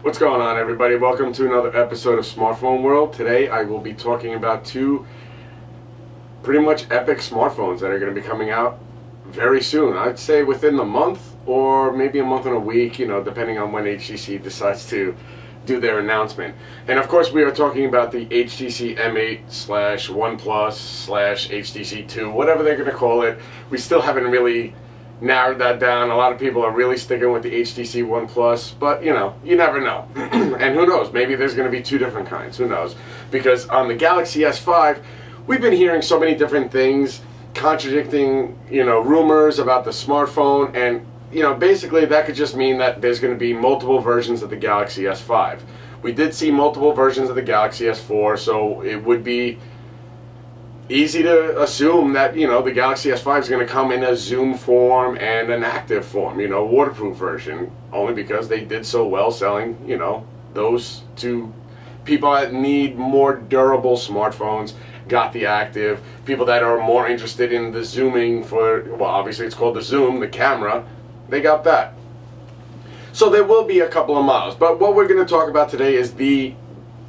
What's going on, everybody? Welcome to another episode of Smartphone World. Today I will be talking about two pretty much epic smartphones that are going to be coming out very soon. I'd say within the month or maybe a month and a week, depending on when HTC decides to do their announcement. And of course we are talking about the HTC M8/OnePlus/HTC 2, whatever they're going to call it. We still haven't really narrowed that down. A lot of people are really sticking with the HTC One Plus, but you never know. And who knows, maybe there's going to be two different kinds, who knows, because on the Galaxy S5 we've been hearing so many different things contradicting rumors about the smartphone, and basically that could just mean that there's going to be multiple versions of the Galaxy S5. We did see multiple versions of the Galaxy S4, so it would be easy to assume that the Galaxy S5 is going to come in a zoom form and an active form, waterproof version, only because they did so well selling those to people that need more durable smartphones. Got the active. People that are more interested in the zooming for, well, obviously it's called the zoom, the camera, they got that. So there will be a couple of models, but what we're going to talk about today is the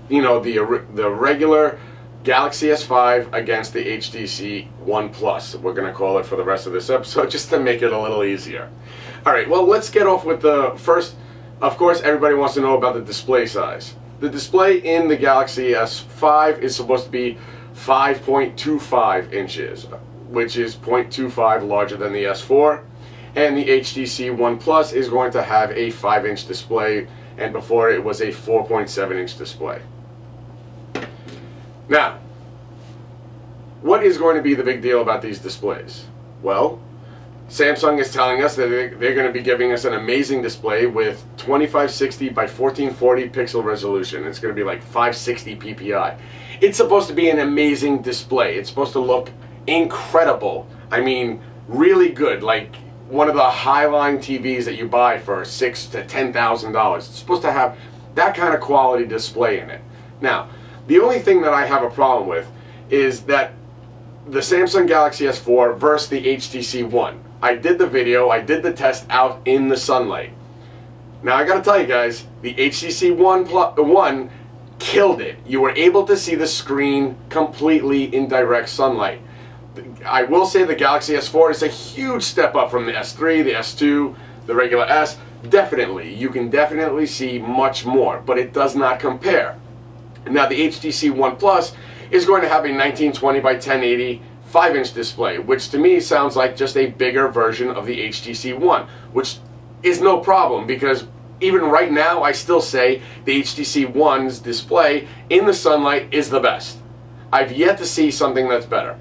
regular Galaxy S5 against the HTC One Plus. We're going to call it for the rest of this episode just to make it a little easier. Alright, well, let's get off with the first. Of course, everybody wants to know about the display size. The display in the Galaxy S5 is supposed to be 5.25 inches, which is 0.25 larger than the S4. And the HTC One Plus is going to have a 5-inch display, and before it was a 4.7-inch display. Now, what is going to be the big deal about these displays? Well, Samsung is telling us that they're going to be giving us an amazing display with 2560 by 1440 pixel resolution. It's going to be like 560 ppi. It's supposed to be an amazing display. It's supposed to look incredible. I mean, really good, like one of the high-line TVs that you buy for $6,000 to $10,000. It's supposed to have that kind of quality display in it. Now, the only thing that I have a problem with is that the Samsung Galaxy S4 versus the HTC One. I did the video, I did the test out in the sunlight. Now I gotta tell you guys, the HTC One killed it. You were able to see the screen completely in direct sunlight. I will say the Galaxy S4 is a huge step up from the S3, the S2, the regular S. Definitely, you can definitely see much more, but it does not compare. Now the HTC One Plus is going to have a 1920 by 1080 5-inch display, which to me sounds like just a bigger version of the HTC One, which is no problem because even right now I still say the HTC One's display in the sunlight is the best. I've yet to see something that's better.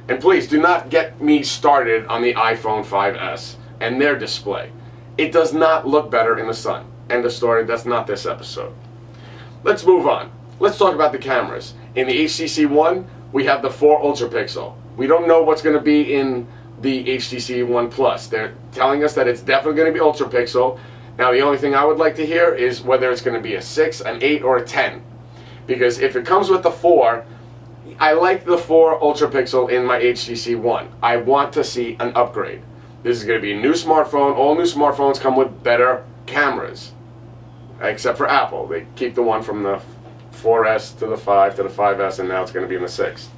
And please do not get me started on the iPhone 5S and their display. It does not look better in the sun. End of story. That's not this episode. Let's move on. Let's talk about the cameras. In the HTC One, we have the 4 ultra pixel. We don't know what's going to be in the HTC One Plus. They're telling us that it's definitely going to be ultra pixel. Now the only thing I would like to hear is whether it's going to be a 6, an 8, or a 10. Because if it comes with the 4, I like the 4 ultra pixel in my HTC One. I want to see an upgrade. This is going to be a new smartphone. All new smartphones come with better cameras. Except for Apple. They keep the one from the 4S to the 5 to the 5S, and now it's going to be in the 6.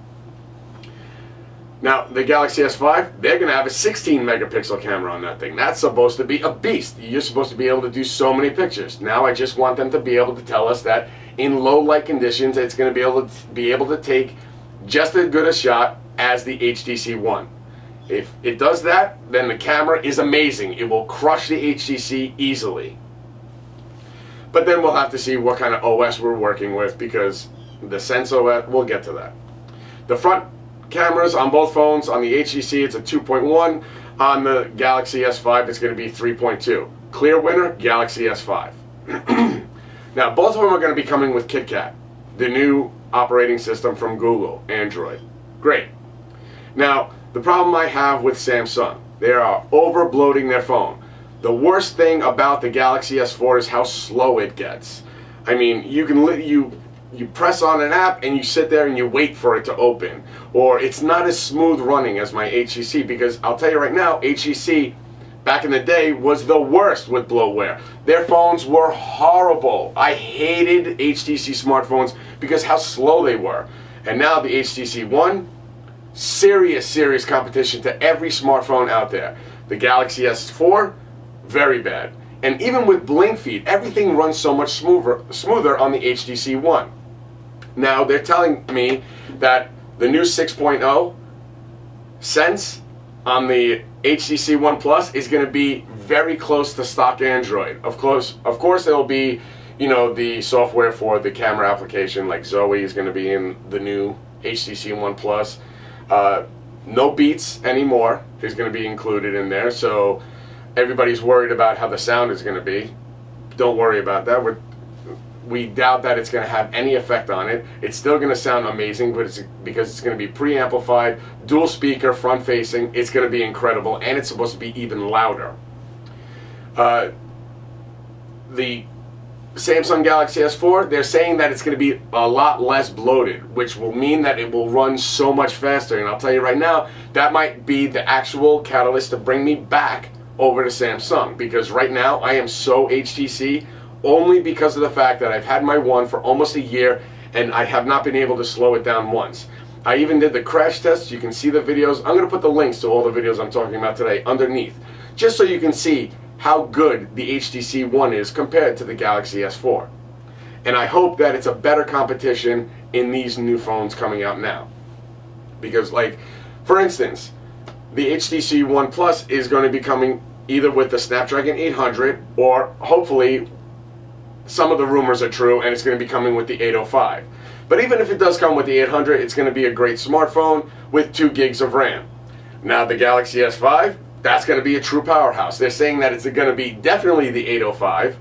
Now, the Galaxy S5, they're going to have a 16 megapixel camera on that thing. That's supposed to be a beast. You're supposed to be able to do so many pictures. Now I just want them to be able to tell us that in low light conditions, it's going to be able to take just as good a shot as the HTC One. If it does that, then the camera is amazing. It will crush the HTC easily. But then we'll have to see what kind of OS we're working with, because the Sense OS, we'll get to that. The front cameras on both phones, on the HTC it's a 2.1, on the Galaxy S5 it's going to be 3.2. Clear winner, Galaxy S5. Now both of them are going to be coming with KitKat, the new operating system from Google, Android. Great. Now the problem I have with Samsung, they are over bloating their phone. The worst thing about the Galaxy S4 is how slow it gets. I mean, you press on an app and you sit there and you wait for it to open. Or it's not as smooth running as my HTC, because I'll tell you right now, HTC back in the day, was the worst with bloatware. Their phones were horrible. I hated HTC smartphones because how slow they were. And now the HTC One, serious competition to every smartphone out there. The Galaxy S4, very bad. And even with blink feed, everything runs so much smoother on the HTC One. Now, they're telling me that the new 6.0 Sense on the HTC One Plus is going to be very close to stock Android. Of course, it'll be, you know, the software for the camera application, like Zoe is going to be in the new HTC One Plus. No Beats anymore is going to be included in there, so everybody's worried about how the sound is going to be. Don't worry about that. We doubt that it's going to have any effect on it. It's still going to sound amazing, but because it's going to be preamplified, dual speaker, front facing. It's going to be incredible, and it's supposed to be even louder. The Samsung Galaxy S4, they're saying that it's going to be a lot less bloated, which will mean that it will run so much faster. And I'll tell you right now, that might be the actual catalyst to bring me back over to Samsung, because right now I am so HTC only because of the fact that I've had my One for almost a year and I have not been able to slow it down once. I even did the crash test. You can see the videos. I'm going to put the links to all the videos I'm talking about today underneath, just so you can see how good the HTC One is compared to the Galaxy S4. And I hope that it's a better competition in these new phones coming out now. Because, like, for instance, the HTC One Plus is going to be coming either with the Snapdragon 800, or hopefully some of the rumors are true and it's going to be coming with the 805. But even if it does come with the 800, it's going to be a great smartphone with 2 gigs of RAM. Now the Galaxy S5, that's going to be a true powerhouse. They're saying that it's going to be definitely the 805,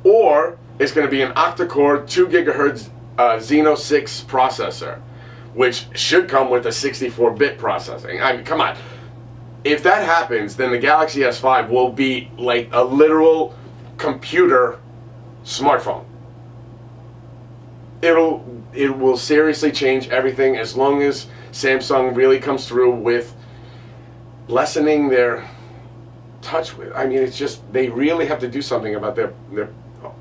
or it's going to be an octa-core 2 gigahertz Xeno 6 processor, which should come with a 64-bit processing. I mean, come on. If that happens, then the Galaxy S5 will be like a literal computer smartphone. It will seriously change everything, as long as Samsung really comes through with lessening their touch with. I mean, it's just, they really have to do something about their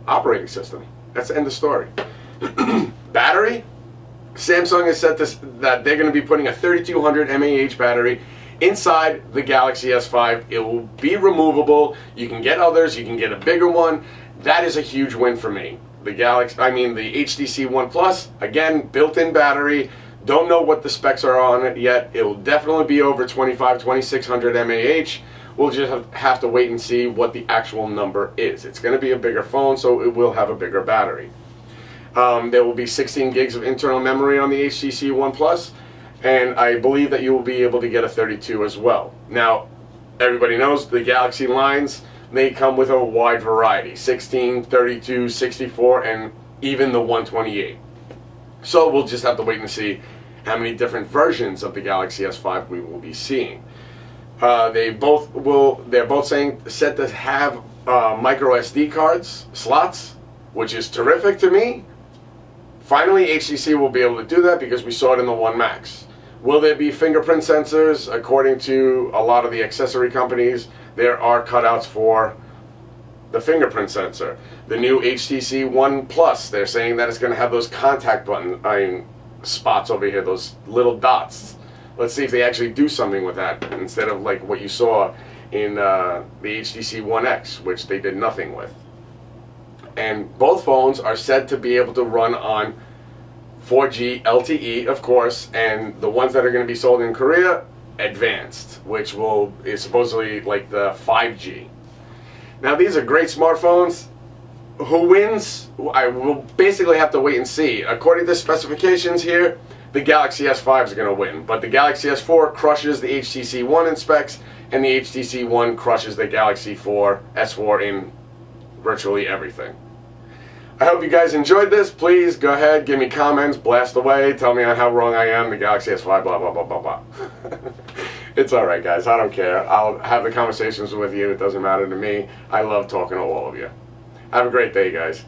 operating system. That's the end of the story. Battery, Samsung has said that they're going to be putting a 3200 mAh battery inside the Galaxy S5. It will be removable. You can get others. You can get a bigger one. That is a huge win for me. The HTC One Plus, again, built-in battery. Don't know what the specs are on it yet. It will definitely be over 2600 mAh. We'll just have to wait and see what the actual number is. It's going to be a bigger phone, so it will have a bigger battery. There will be 16 gigs of internal memory on the HTC One Plus, and I believe that you will be able to get a 32 as well. Now, everybody knows the Galaxy lines, they come with a wide variety: 16, 32, 64, and even the 128. So we'll just have to wait and see how many different versions of the Galaxy S5 we will be seeing. They're both set to have micro SD cards slots, which is terrific to me. Finally, HTC will be able to do that, because we saw it in the One Max. Will there be fingerprint sensors? According to a lot of the accessory companies, there are cutouts for the fingerprint sensor. The new HTC One Plus, they're saying that it's going to have those contact button spots over here, those little dots. Let's see if they actually do something with that, instead of like what you saw in the HTC One X, which they did nothing with. And both phones are said to be able to run on 4G LTE, of course, and the ones that are going to be sold in Korea, advanced, which is supposedly like the 5G. Now, these are great smartphones. Who wins? I will basically have to wait and see. According to specifications here, the Galaxy S5 is going to win, but the Galaxy S4 crushes the HTC One in specs, and the HTC One crushes the Galaxy S4 in virtually everything. I hope you guys enjoyed this. Please go ahead, give me comments, blast away, tell me on how wrong I am, the Galaxy S5, blah, blah, blah, blah, blah. It's alright, guys, I don't care. I'll have the conversations with you. It doesn't matter to me. I love talking to all of you. Have a great day, guys.